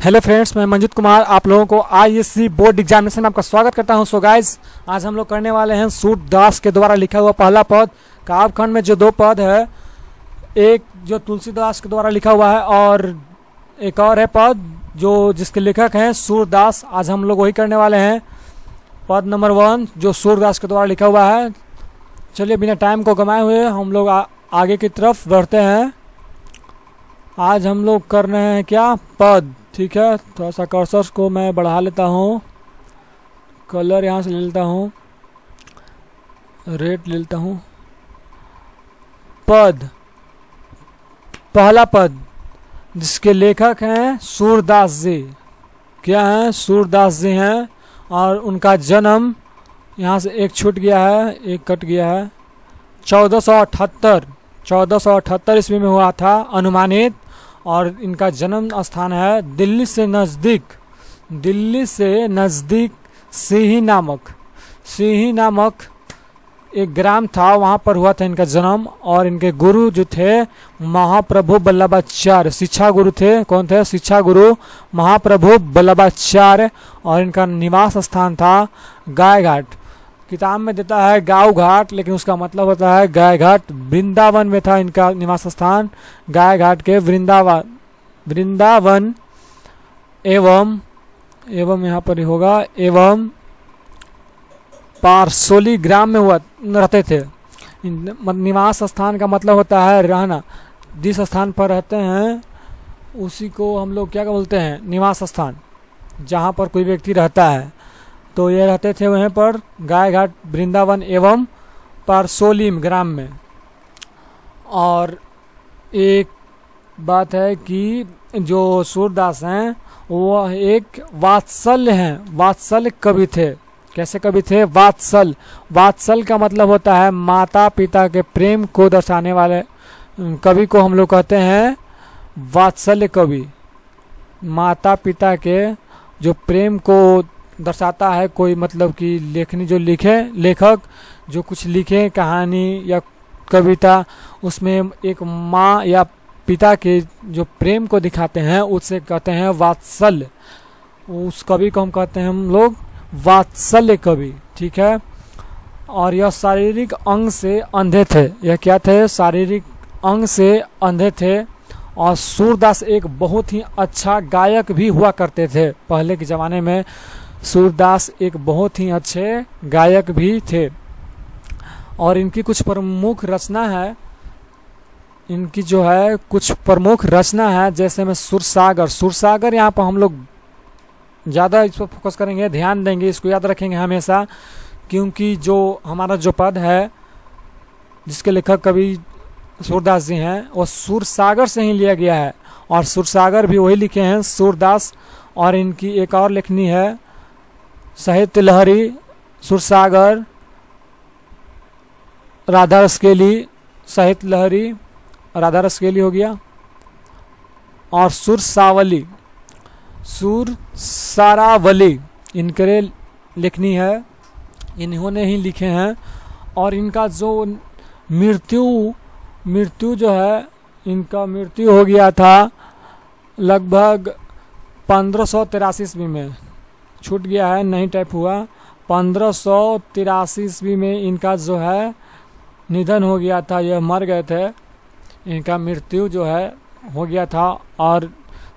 Hello friends, मैं मंजित कुमार आप लोगों को आईएससी बोर्ड एग्जामिनेशन में आपका स्वागत करता हूं। सो गाइस, आज हम लोग करने वाले हैं सूरदास के द्वारा लिखा हुआ पहला पद। काव्यखंड में जो दो पद है, एक जो तुलसीदास के द्वारा लिखा हुआ है और एक और है पद जो जिसके लेखक हैं सूरदास। आज हम लोग वही करने वाले हैं, पद नंबर 1 जो सूरदास के द्वारा लिखा हुआ है। चलिए बिना टाइम को गंवाए हुए हम लोग आगे की तरफ बढ़ते हैं। आज हम लोग कर रहे हैं क्या, पद। ठीक है, थोड़ा सा कर्सर को मैं बढ़ा लेता हूँ, कलर यहाँ से ले लेता हूँ, रेड ले लेता हूँ। पद, पहला पद जिसके लेखक हैं सूरदास जी। क्या हैं? सूरदास जी हैं। और उनका जन्म यहाँ से एक छूट गया है, एक कट गया है। 1478 ईस्वी में हुआ था अनुमानित। और इनका जन्म स्थान है दिल्ली से नज़दीक सिही नामक एक ग्राम था, वहाँ पर हुआ था इनका जन्म। और इनके गुरु जो थे महाप्रभु वल्लभाचार्य, शिक्षा गुरु थे। कौन थे? शिक्षा गुरु महाप्रभु वल्लभाचार्य। और इनका निवास स्थान था गाय घाट। किताब में देता है गाँव घाट, लेकिन उसका मतलब होता है गाय घाट। वृंदावन में था इनका निवास स्थान, गाय घाट के वृंदावन एवं यहाँ पर ही होगा, एवं पारसोली ग्राम में रहते थे। निवास स्थान का मतलब होता है रहना। जिस स्थान पर रहते हैं उसी को हम लोग क्या बोलते हैं? निवास स्थान, जहाँ पर कोई व्यक्ति रहता है। तो ये रहते थे वहीं पर गाय घाट, वृंदावन एवं पारसोलीम ग्राम में। और एक बात है कि जो सूरदास हैं वो एक वात्सल्य कवि थे। कैसे कवि थे? वात्सल का मतलब होता है माता पिता के प्रेम को दर्शाने वाले कवि को हम लोग कहते हैं वात्सल्य कवि। माता पिता के जो प्रेम को दर्शाता है कोई, मतलब कि लेखक जो कुछ लिखे कहानी या कविता, उसमें एक माँ या पिता के जो प्रेम को दिखाते हैं उसे कहते हैं वात्सल्य। उस कवि को हम कहते हैं हम लोग वात्सल्य कवि। ठीक है। और यह शारीरिक अंग से अंधे थे। यह क्या थे? शारीरिक अंग से अंधे थे। और सूरदास एक बहुत ही अच्छा गायक भी हुआ करते थे। पहले के ज़माने में सूरदास एक बहुत ही अच्छे गायक भी थे। और इनकी कुछ प्रमुख रचना है, जैसे में सुरसागर। यहाँ पर हम लोग ज़्यादा इस पर फोकस करेंगे, ध्यान देंगे, इसको याद रखेंगे हमेशा, क्योंकि जो हमारा जो पद है जिसके लेखक कवि सूरदास जी हैं वो सुरसागर से ही लिया गया है। और सुरसागर भी वही लिखे हैं सूरदास। और इनकी एक और लेखनी है साहित्य लहरी, सुरसागर, राधा रसकेली, साहित्य लहरी, राधा रसकेली हो गया। और सुरसारावली इनके लिखनी है, इन्होंने ही लिखे हैं। और इनका जो मृत्यु जो है, इनका मृत्यु हो गया था लगभग 1583 ईस्वी में। छूट गया है, नहीं टाइप हुआ। 1583 ईस्वी में इनका जो है निधन हो गया था, यह मर गए थे। इनका मृत्यु जो है हो गया था। और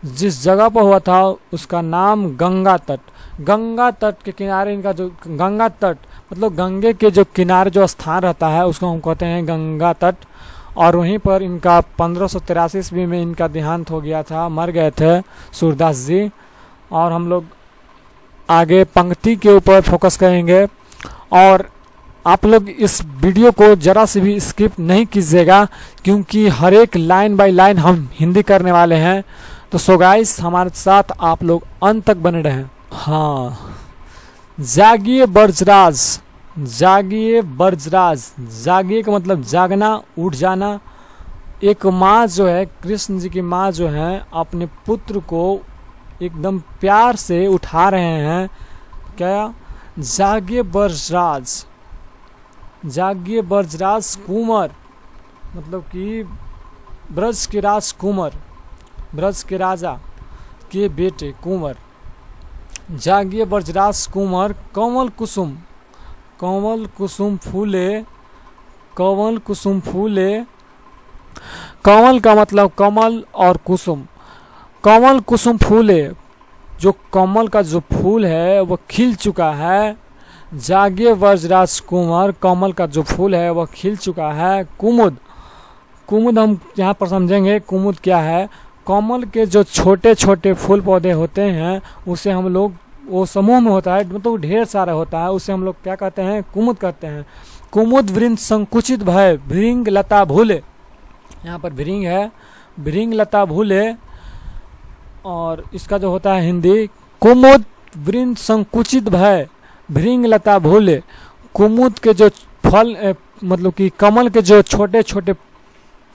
जिस जगह पर हुआ था उसका नाम गंगा तट के किनारे इनका जो गंगा तट मतलब गंगे के जो किनारे जो स्थान रहता है उसको हम कहते हैं गंगा तट। और वहीं पर इनका 1583 ईस्वी में इनका देहांत हो गया था, मर गए थे सूरदास जी। और हम लोग आगे पंक्ति के ऊपर फोकस करेंगे। और आप लोग इस वीडियो को जरा से भी स्किप नहीं कीजिएगा, क्योंकि हर एक लाइन बाय लाइन हम हिंदी करने वाले हैं। तो सो गाइस, हमारे साथ आप लोग अंत तक बने रहें। हाँ, जागिए बर्जराज। जागिए का मतलब जागना, उठ जाना। एक माँ जो है, कृष्ण जी की माँ जो है, अपने पुत्र को एकदम प्यार से उठा रहे हैं। क्या? जागिए बर्जराज कुंवर, मतलब कि ब्रज के राजकुमार, ब्रज के राजा। के बेटे कुंवर, जागिए ब्रजराज कुंवर, कमल कुसुम, कमल कुसुम फूले, कमल कुसुम फूले। कमल का मतलब कमल और कुसुम, कमल कुसुम फूले, जो कमल का जो फूल है वह खिल चुका है। जागिए ब्रजराज कुंवर, कमल का जो फूल है वह खिल चुका है। कुमुद, कुमुद हम यहाँ पर समझेंगे कुमुद क्या है। कमल के जो छोटे छोटे फूल पौधे होते हैं उसे हम लोग, वो समूह में होता है, मतलब ढेर सारा होता है, उसे हम लोग क्या कहते हैं, कुमुद कहते हैं। कुमुद वृंद संकुचित भय, भृंग लता भूले, यहाँ पर भृंग है, भृंग लता भूले। और इसका जो होता है हिंदी, कुमुद वृंद संकुचित भय, भृंग लता भूले। कुमुद के जो फल मतलब कि कमल के जो छोटे छोटे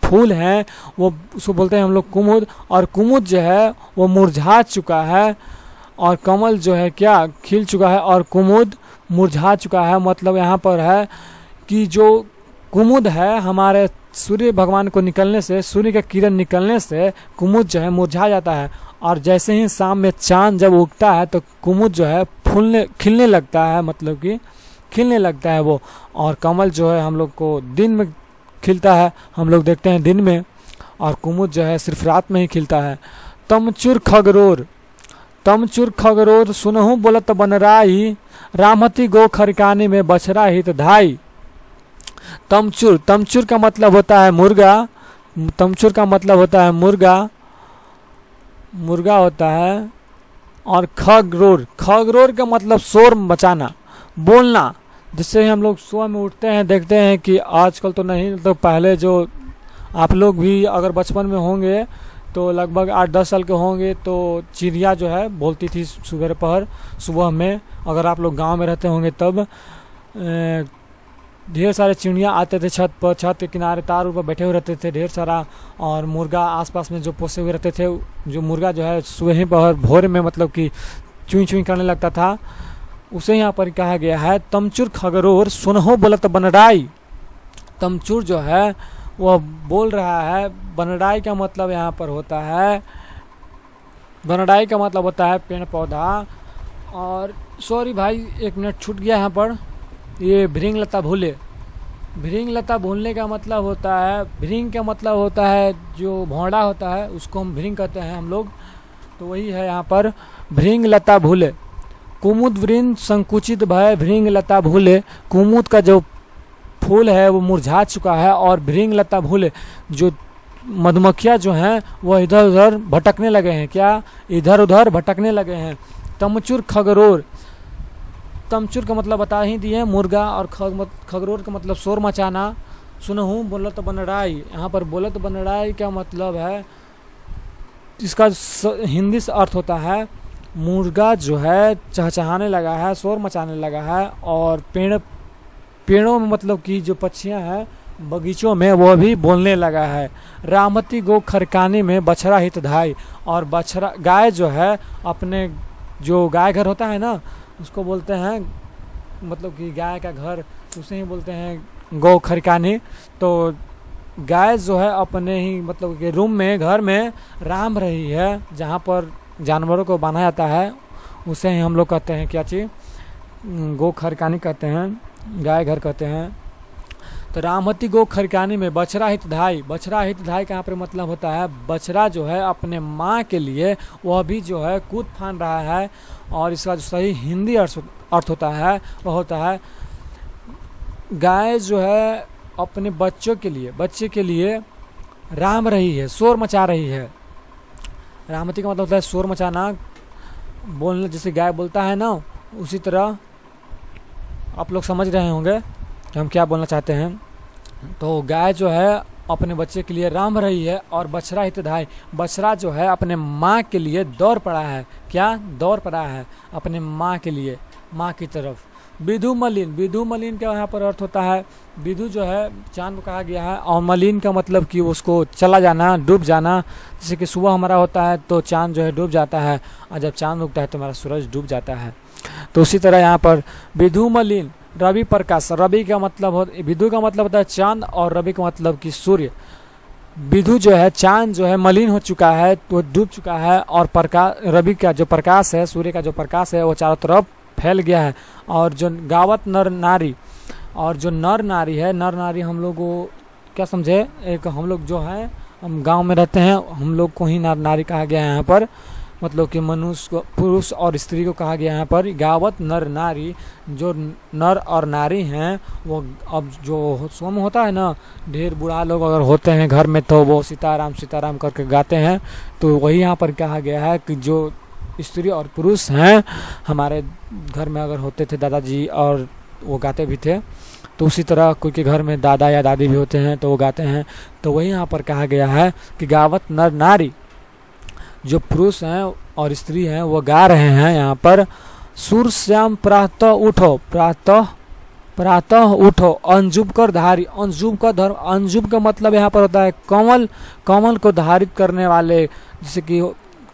फूल हैं वो उसको बोलते हैं हम लोग कुमुद। और कुमुद जो है वो मुरझा चुका है और कमल जो है क्या, खिल चुका है और कुमुद मुरझा चुका है। मतलब यहाँ पर है कि जो कुमुद है हमारे सूर्य भगवान को निकलने से, सूर्य का किरण निकलने से कुमुद जो है मुरझा जाता है। और जैसे ही शाम में चांद जब उगता है तो कुमुद जो है फूलने खिलने लगता है, मतलब कि खिलने लगता है वो। और कमल जो है हम लोग को दिन में खिलता है, हम लोग देखते हैं दिन में, और कुमुद जो है सिर्फ रात में ही खिलता है। तमचुर खगरोर, तमचुर खगरोर, सुनहु बोलत बनराई, रामती गो खरकानी में बछरा हित धाई। तमचुर, तमचुर का मतलब होता है मुर्गा, तमचुर का मतलब होता है मुर्गा, मुर्गा होता है। और खगरोर, खगरोर का मतलब शोर मचाना, बोलना। जिससे हम लोग सुबह में उठते हैं, देखते हैं कि आजकल तो नहीं, तो पहले जो आप लोग भी अगर बचपन में होंगे तो लगभग 8-10 साल के होंगे तो चिड़िया जो है बोलती थी सुबह पहर, सुबह में। अगर आप लोग गांव में रहते होंगे तब ढेर सारे चिड़िया आते थे छत पर, छत के किनारे तार ऊपर बैठे हुए रहते थे ढेर सारा। और मुर्गा आसपास में जो पोसे हुए रहते थे, जो मुर्गा जो है सुबह ही पहर भोर में मतलब कि चुई चुई करने लगता था, उसे यहाँ पर कहा गया है तमचुर खगरोर, सुनहो बोलत बनराई। तमचुर जो है वह बोल रहा है। बनराई का मतलब यहाँ पर होता है, बनराई का मतलब होता है पेड़ पौधा। और सॉरी भाई, एक मिनट छूट गया यहाँ पर, ये भृंग लता भूले, भृंग लता भूलने का मतलब होता है, भृंग का मतलब होता है जो भौंडा होता है उसको हम भृंग कहते हैं हम लोग, तो वही है यहाँ पर भृंग लता भूले। कुमुद वृंद संकुचित भय, भृंग लता भूले। कुमुद का जो फूल है वो मुरझा चुका है और भृंग लता भूले, जो मधुमक्खियाँ जो हैं वह इधर उधर भटकने लगे हैं, क्या इधर उधर भटकने लगे हैं। तमचुर खगरोर, तमचुर का मतलब बता ही दिए मुर्गा, और खगरोर का मतलब शोर मचाना। सुनहूँ बोलत बनराई, यहाँ पर बोलत बनराई का मतलब है, इसका हिंदी से अर्थ होता है मुर्गा जो है चहचहाने लगा है, शोर मचाने लगा है। और पेड़ों में मतलब कि जो पक्षियाँ हैं बगीचों में वो भी बोलने लगा है। रामती गो खरकानी में बछड़ा हित धाई, और बछड़ा गाय जो है अपने, जो गाय घर होता है ना उसको बोलते हैं, मतलब कि गाय का घर उसे ही बोलते हैं गौ खरकानी। तो गाय जो है अपने ही मतलब कि रूम में, घर में राम रही है, जहाँ पर जानवरों को बांधा जाता है उसे ही हम लोग कहते हैं क्या चीज़, गो खरकानी कहते हैं, गाय घर कहते हैं। तो रामती गो खरकानी में बछड़ा हित धाई, बछड़ा हित धाई का यहाँ पर मतलब होता है बछड़ा जो है अपने माँ के लिए वह भी जो है कूद फान रहा है। और इसका जो सही हिंदी अर्थ होता है वह होता है गाय जो है अपने बच्चों के लिए, बच्चे के लिए राम रही है, शोर मचा रही है। रामती का मतलब होता है शोर मचाना, बोलना, जैसे गाय बोलता है ना उसी तरह आप लोग समझ रहे होंगे कि हम क्या बोलना चाहते हैं। तो गाय जो है अपने बच्चे के लिए राम रही है, और बछड़ा हित धाई, बछड़ा जो है अपने माँ के लिए दौड़ पड़ा है, क्या दौड़ पड़ा है अपने माँ के लिए, माँ की तरफ। विधु मलिन, विधु मलिन का यहाँ पर अर्थ होता है, विधु जो है चांद को कहा गया है, और मलिन का मतलब कि उसको चला जाना, डूब जाना। जैसे कि सुबह हमारा होता है तो चांद जो है डूब जाता है, और जब चांद उगता है तो हमारा सूरज डूब जाता है। तो उसी तरह यहाँ पर विधु मलिन, रवि प्रकाश, रवि का मतलब विधु का मतलब होता है चांद, और रवि का मतलब कि सूर्य। विधु जो है, चांद जो है मलिन हो चुका है, तो डूब चुका है, और प्रकाश, रवि का जो प्रकाश है, सूर्य का जो प्रकाश है वो चारों तरफ फैल गया है। और जो गावत नर नारी, और जो नर नारी है, नर नारी हम लोग को क्या समझे, एक हम लोग जो है हम गांव में रहते हैं, हम लोग को ही नर नारी कहा गया है यहाँ पर, मतलब कि मनुष्य को, पुरुष और स्त्री को कहा गया यहाँ पर गावत नर नारी। जो नर और नारी हैं वो, अब जो सोम होता है ना, ढेर बूढ़ा लोग अगर होते हैं घर में तो वो सीताराम करके गाते हैं, तो वही यहाँ पर कहा गया है कि जो स्त्री और पुरुष हैं हमारे घर में अगर होते थे दादाजी और वो गाते भी थे, तो उसी तरह कोई के घर में दादा या दादी भी होते हैं तो वो गाते हैं। तो वही यहाँ पर कहा गया है कि गावत नर नारी, जो पुरुष हैं और स्त्री हैं वो गा रहे हैं यहाँ पर, सूर श्याम प्रातः उठो, प्रातः उठो, अंजुब कर धारी, अंजुब का धर्म, अंजुब का मतलब यहाँ पर होता है कमल, कमल को धारित करने वाले, जैसे कि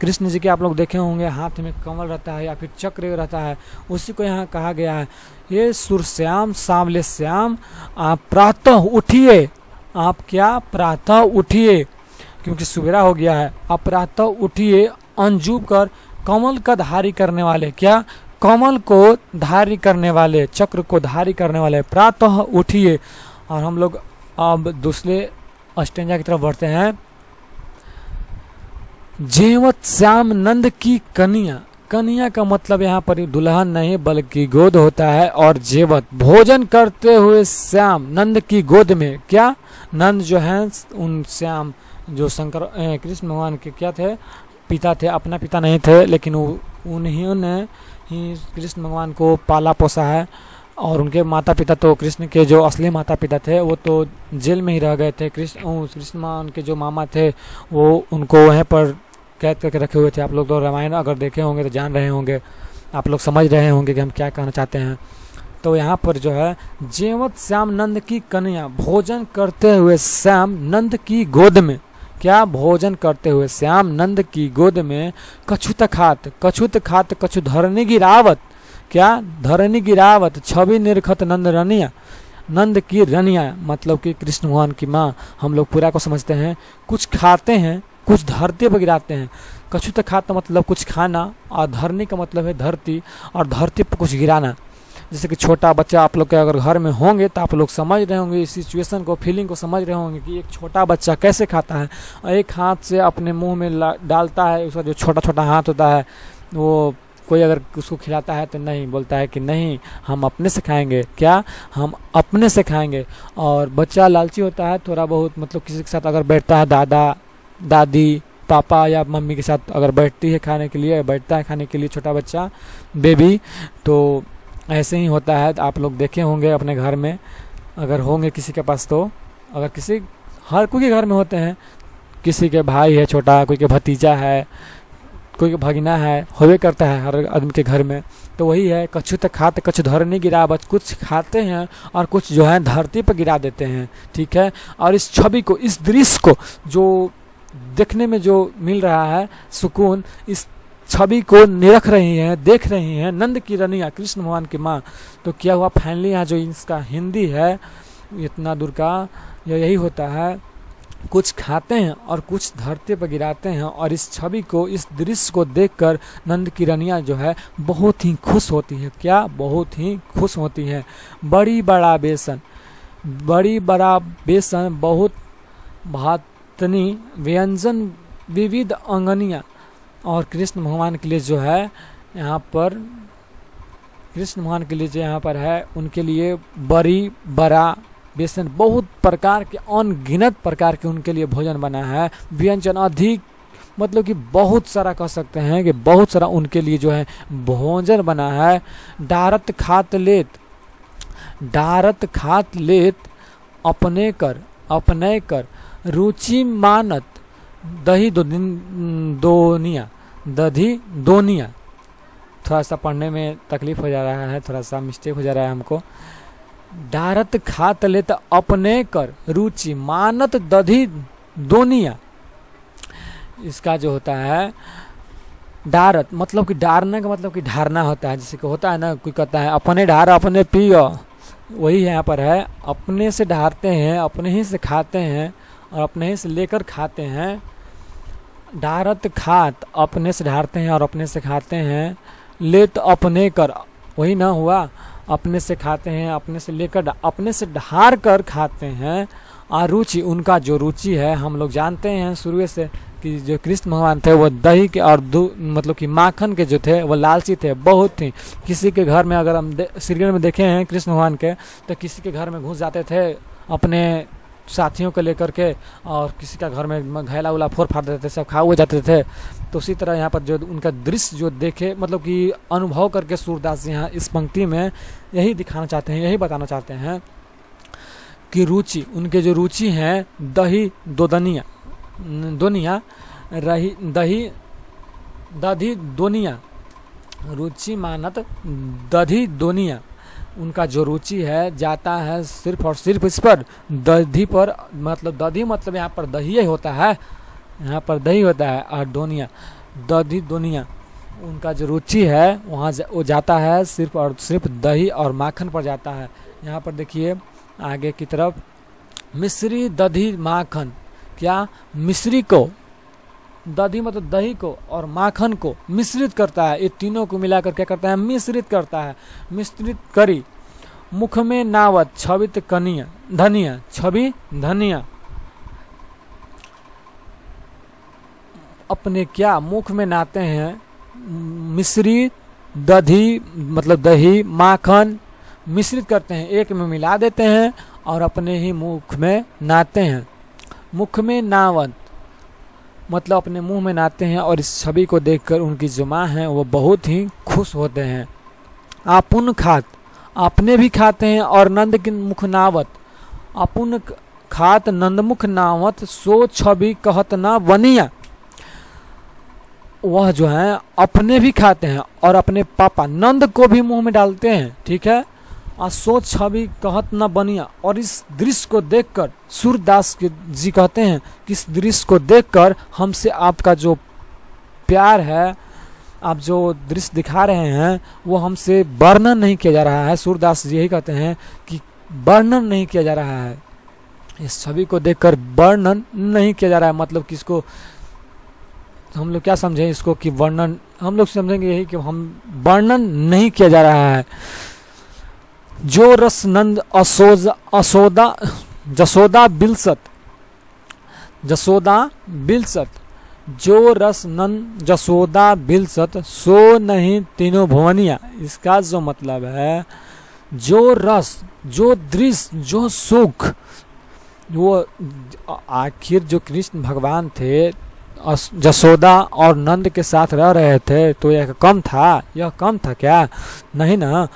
कृष्ण जी के आप लोग देखे होंगे हाथ में कमल रहता है या फिर चक्र रहता है, उसी को यहाँ कहा गया है। ये सुरश्याम सांवले श्याम, आप प्रातः उठिए, आप क्या प्रातः उठिए, क्योंकि सवेरा हो गया है, आप प्रातः उठिए, अंजुब कर, कमल का धारी करने वाले, क्या कमल को धारी करने वाले, चक्र को धारी करने वाले, प्रातः उठिए। और हम लोग अब दूसरे अष्टंजा की तरफ बढ़ते हैं। जेवत श्याम नंद की कन्या, कन्या का मतलब यहाँ पर दुल्हन नहीं बल्कि गोद होता है। और जेवत भोजन करते हुए श्याम नंद की गोद में, क्या नंद जो है उन श्याम जो शंकर कृष्ण भगवान के क्या थे, पिता थे, अपना पिता नहीं थे, लेकिन उन्हीं ने ही कृष्ण भगवान को पाला पोसा है। और उनके माता पिता तो कृष्ण के जो असली माता पिता थे वो तो जेल में ही रह गए थे। कृष्ण भगवान के जो मामा थे वो उनको वहीं पर कैद करके रखे हुए थे। आप लोग तो रामायण अगर देखे होंगे तो जान रहे होंगे, आप लोग समझ रहे होंगे कि हम क्या कहना चाहते हैं। तो यहाँ पर जो है जेवत श्याम नंद की कन्या, भोजन करते हुए श्याम नंद की गोद में, क्या भोजन करते हुए श्याम नंद की गोद में, कछुत खात, कछुत खात कछु धरनी गिरावत, क्या धरनी गिरावत, छवि निरखत नंद रनिया, नंद की रनिया मतलब कि कृष्ण भगवान की माँ। हम लोग पूरा को समझते हैं, कुछ खाते हैं कुछ धरती पर गिराते हैं। कछुत खात मतलब कुछ खाना, और धरनी का मतलब है धरती, और धरती पर कुछ गिराना। जैसे कि छोटा बच्चा आप लोग के अगर घर में होंगे तो आप लोग समझ रहे होंगे इस सिचुएशन को, फीलिंग को समझ रहे होंगे कि एक छोटा बच्चा कैसे खाता है, और एक हाथ से अपने मुंह में डालता है, उसका जो छोटा छोटा हाथ होता है वो कोई अगर उसको खिलाता है तो नहीं, बोलता है कि नहीं हम अपने से खाएंगे, क्या हम अपने से खाएंगे। और बच्चा लालची होता है थोड़ा बहुत, मतलब किसी के साथ अगर बैठता है, दादा दादी पापा या मम्मी के साथ अगर बैठती है खाने के लिए, बैठता है खाने के लिए छोटा बच्चा बेबी, तो ऐसे ही होता है। आप लोग देखे होंगे अपने घर में, अगर होंगे किसी के पास तो, अगर किसी, हर कोई के घर में होते हैं, किसी के भाई है छोटा, कोई के भतीजा है, कोई के भगिना है, होवे करता है हर आदमी के घर में। तो वही है, कछुत खात कछु धरनी गिरावत, कुछ खाते हैं और कुछ जो है धरती पर गिरा देते हैं, ठीक है। और इस छवि को, इस दृश्य को जो देखने में जो मिल रहा है सुकून, इस छवि को निरख रही हैं, देख रही हैं नंद की रनिया, कृष्ण भगवान की माँ। तो क्या हुआ फाइनली यहाँ जो इसका हिंदी है इतना दूर का, यही होता है, कुछ खाते हैं और कुछ धरती पर गिराते हैं। और इस छवि को, इस दृश्य को देखकर नंद की रनिया जो है बहुत ही खुश होती है, क्या बहुत ही खुश होती है। बड़ी बड़ा बेसन, बड़ी बड़ा बेसन, बहुत भातनी व्यंजन विविध अंगनिया। और कृष्ण भगवान के लिए जो है यहाँ पर, कृष्ण भगवान के लिए जो यहाँ पर है उनके लिए बड़ी बड़ा बेसन, बहुत प्रकार के, अनगिनत प्रकार के उनके लिए भोजन बना है। व्यंजन अधिक, मतलब कि बहुत सारा कह सकते हैं कि बहुत सारा उनके लिए जो है भोजन बना है। डारत खात लेत, डारत खात लेत अपने कर रुचि मानत, दही दोनिया, दधी दोनिया। थोड़ा सा पढ़ने में तकलीफ हो जा रहा है, थोड़ा सा मिस्टेक हो जा रहा है हमको। डारत खात लेत अपने कर रुचि मानत दधी दोनिया। इसका जो होता है डारत मतलब कि डारना का मतलब कि ढारना होता है। जैसे कि होता है ना, कोई कहता है अपने ढार अपने पियो, वही यहाँ पर है, अपने से ढारते हैं, अपने ही से खाते हैं और अपने ही से लेकर खाते हैं। ढारत खात, अपने से ढारते हैं और अपने से खाते हैं। लेत अपने कर, वही ना हुआ, अपने से खाते हैं, अपने से लेकर, अपने से ढार कर खाते हैं। अरुचि, उनका जो रुचि है, हम लोग जानते हैं शुरू से कि जो कृष्ण भगवान थे वो दही के और मतलब कि माखन के जो थे वो लालची थे, बहुत थी। किसी के घर में अगर हम सीरियल में देखे हैं कृष्ण भगवान के, तो किसी के घर में घुस जाते थे अपने साथियों को लेकर के, और किसी का घर में घैला उला फोड़ फाड़ देते थे, सब खा हुए जाते थे। तो उसी तरह यहाँ पर जो उनका दृश्य जो देखे, मतलब कि अनुभव करके सूरदास जी यहाँ इस पंक्ति में यही दिखाना चाहते हैं, यही बताना चाहते हैं कि रुचि, उनके जो रुचि हैं दही दोदनिया दोनिया रही, दही दधी दोनिया, रुचि मानत दधी दोनिया, उनका जो रुचि है जाता है सिर्फ और सिर्फ इस पर दधी पर, मतलब दधी मतलब यहाँ पर दही ही होता है, यहाँ पर दही होता है, और दोनिया दधी दोनिया, उनका जो रुचि है वहाँ वो जाता है सिर्फ और सिर्फ दही और माखन पर जाता है। यहाँ पर देखिए आगे की तरफ, मिश्री दधी माखन, क्या मिश्री को, दधी मतलब दही को और माखन को मिश्रित करता है, ये तीनों को मिलाकर क्या करता है, मिश्रित करता है। मिश्रित करी मुख में नावत छवित कनिया धनिया, छवि धनिया, अपने क्या मुख में नाते हैं, मिश्री दधी मतलब दही माखन मिश्रित करते हैं, एक में मिला देते हैं और अपने ही मुख में नाते हैं। मुख में नावत मतलब अपने मुंह में नाते हैं, और इस छवि को देखकर उनकी जो माँ हैं वो बहुत ही खुश होते हैं। आपुन खात, अपने भी खाते हैं, और नंद की मुख नावत, अपुन खात नंदमुख नावत, सो छवि कहत ना बनिया, वह जो है अपने भी खाते हैं और अपने पापा नंद को भी मुंह में डालते हैं, ठीक है। और सो छवि कहत न बनिया, और इस दृश्य को देखकर सूरदास जी कहते हैं कि इस दृश्य को देखकर हमसे आपका जो प्यार है, आप जो दृश्य दिखा रहे हैं वो हमसे वर्णन नहीं किया जा रहा है। सूरदास जी यही कहते हैं कि वर्णन नहीं किया जा रहा है, इस छवि को देखकर वर्णन नहीं किया जा रहा है। मतलब कि इसको हम लोग क्या समझें इसको कि वर्णन, हम लोग समझेंगे यही कि हम वर्णन नहीं किया जा रहा है। जो रस नंद असोदा जसोदा बिलसत, जसोदा बिलसत, जो रस नंद जसोदा बिलसत, सो नहीं तीनों भुवनिया। इसका जो मतलब है, जो रस, जो दृश्य, जो सुख, वो आखिर जो कृष्ण भगवान थे जसोदा और नंद के साथ रह रहे थे, तो यह कम था, यह कम था क्या? नहीं ना।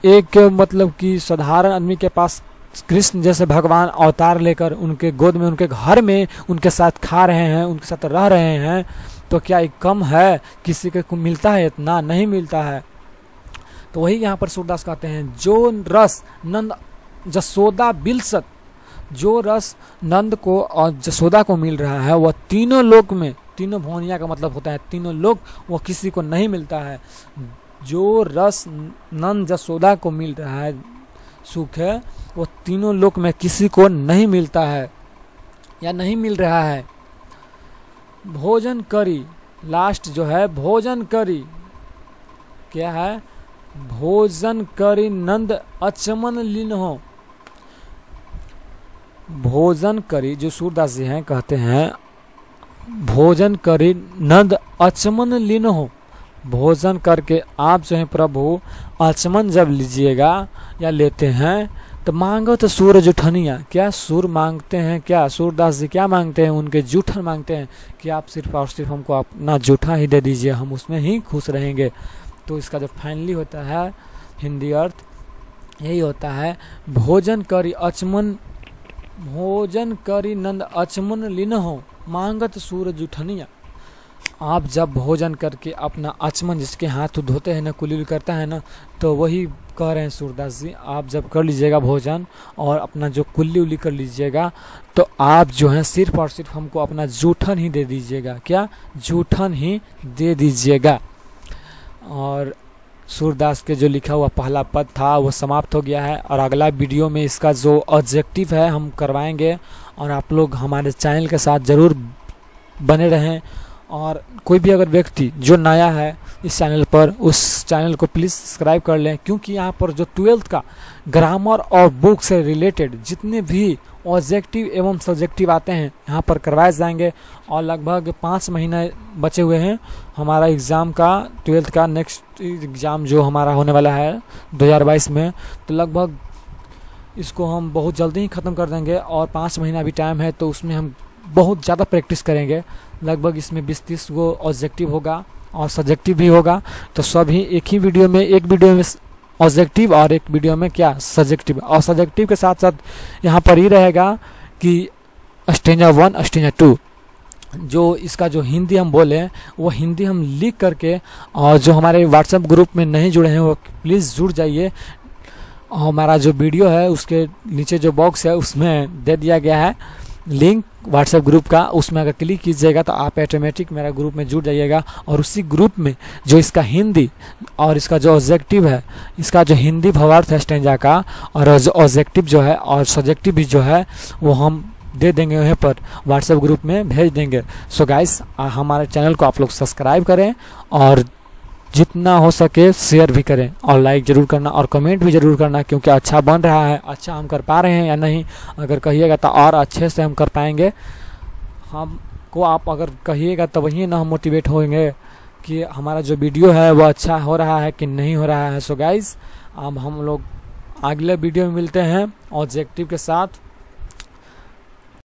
एक मतलब कि साधारण आदमी के पास कृष्ण जैसे भगवान अवतार लेकर उनके गोद में, उनके घर में उनके साथ खा रहे हैं, उनके साथ रह रहे हैं, तो क्या ये कम है? किसी को मिलता है इतना? नहीं मिलता है। तो वही यहाँ पर सूरदास कहते हैं, जो रस नंद जसोदा बिलसत, जो रस नंद को और जसोदा को मिल रहा है वह तीनों लोक में, तीनों भुवनिया का मतलब होता है तीनों लोक, वो किसी को नहीं मिलता है। जो रस नंद जसोदा को मिल रहा है, सुख है, वो तीनों लोक में किसी को नहीं मिलता है या नहीं मिल रहा है। भोजन करी, लास्ट जो है भोजन करी, क्या है? भोजन करी नंद अचमन लीन हो। भोजन करी, जो सूरदास जी हैं कहते हैं, भोजन करी नंद अचमन लीन हो। भोजन करके आप जो है प्रभु अचमन जब लीजिएगा या लेते हैं, तो मांगो तो सूर जूठनिया। क्या सूर मांगते हैं? क्या सूरदास जी क्या मांगते हैं? उनके जूठन मांगते हैं कि आप सिर्फ और सिर्फ हमको अपना जूठा ही दे दीजिए, हम उसमें ही खुश रहेंगे। तो इसका जो फाइनली होता है हिंदी अर्थ यही होता है, भोजन करी अचमन, भोजन करी नंद अचमन लीन हो, मांगत सूर जूठनिया। आप जब भोजन करके अपना अचमन, जिसके हाथ धोते हैं ना, कुली करता है ना, तो वही कह रहे हैं सूरदास जी, आप जब कर लीजिएगा भोजन और अपना जो कुल्ली उल्ली कर लीजिएगा, तो आप जो है सिर्फ और सिर्फ हमको अपना जूठन ही दे दीजिएगा। क्या? जूठन ही दे दीजिएगा। और सूरदास के जो लिखा हुआ पहला पद था वो समाप्त हो गया है, और अगला वीडियो में इसका जो ऑब्जेक्टिव है हम करवाएंगे, और आप लोग हमारे चैनल के साथ ज़रूर बने रहें। और कोई भी अगर व्यक्ति जो नया है इस चैनल पर, उस चैनल को प्लीज़ सब्सक्राइब कर लें, क्योंकि यहाँ पर जो 12th का ग्रामर और बुक से रिलेटेड जितने भी ऑब्जेक्टिव एवं सब्जेक्टिव आते हैं यहाँ पर करवाए जाएंगे। और लगभग 5 महीने बचे हुए हैं हमारा एग्ज़ाम का, 12th का नेक्स्ट एग्ज़ाम जो हमारा होने वाला है 2022 में। तो लगभग इसको हम बहुत जल्दी ही ख़त्म कर देंगे और 5 महीना भी टाइम है, तो उसमें हम बहुत ज़्यादा प्रैक्टिस करेंगे। लगभग इसमें 20-30 गो ऑब्जेक्टिव होगा और सब्जेक्टिव भी होगा। तो सभी एक वीडियो में ऑब्जेक्टिव और एक वीडियो में क्या सब्जेक्टिव, और सब्जेक्टिव के साथ साथ यहाँ पर ही रहेगा कि स्टेंजा 1 स्टेंजा 2 जो इसका जो हिंदी हम बोले वो हिंदी हम लिख करके, और जो हमारे व्हाट्सएप ग्रुप में नहीं जुड़े हैं वो प्लीज़ जुड़ जाइए। हमारा जो वीडियो है उसके नीचे जो बॉक्स है उसमें दे दिया गया है लिंक व्हाट्सएप ग्रुप का, उसमें अगर क्लिक कीजिएगा तो आप ऑटोमेटिक मेरा ग्रुप में जुड़ जाइएगा। और उसी ग्रुप में जो इसका हिंदी और इसका जो ऑब्जेक्टिव है, इसका जो हिंदी भावार्थ है स्टेंजा का, और जो ऑब्जेक्टिव जो है और सब्जेक्टिव भी जो है वो हम दे देंगे वहीं पर व्हाट्सएप ग्रुप में भेज देंगे। सो गाइस, हमारे चैनल को आप लोग सब्सक्राइब करें और जितना हो सके शेयर भी करें और लाइक ज़रूर करना और कमेंट भी ज़रूर करना, क्योंकि अच्छा बन रहा है, अच्छा हम कर पा रहे हैं या नहीं। अगर कहिएगा तो और अच्छे से हम कर पाएंगे। हमको आप अगर कहिएगा तो वही ना हम मोटिवेट होंगे कि हमारा जो वीडियो है वो अच्छा हो रहा है कि नहीं हो रहा है। सो गाइस, अब हम लोग अगले वीडियो में मिलते हैं ऑब्जेक्टिव के साथ।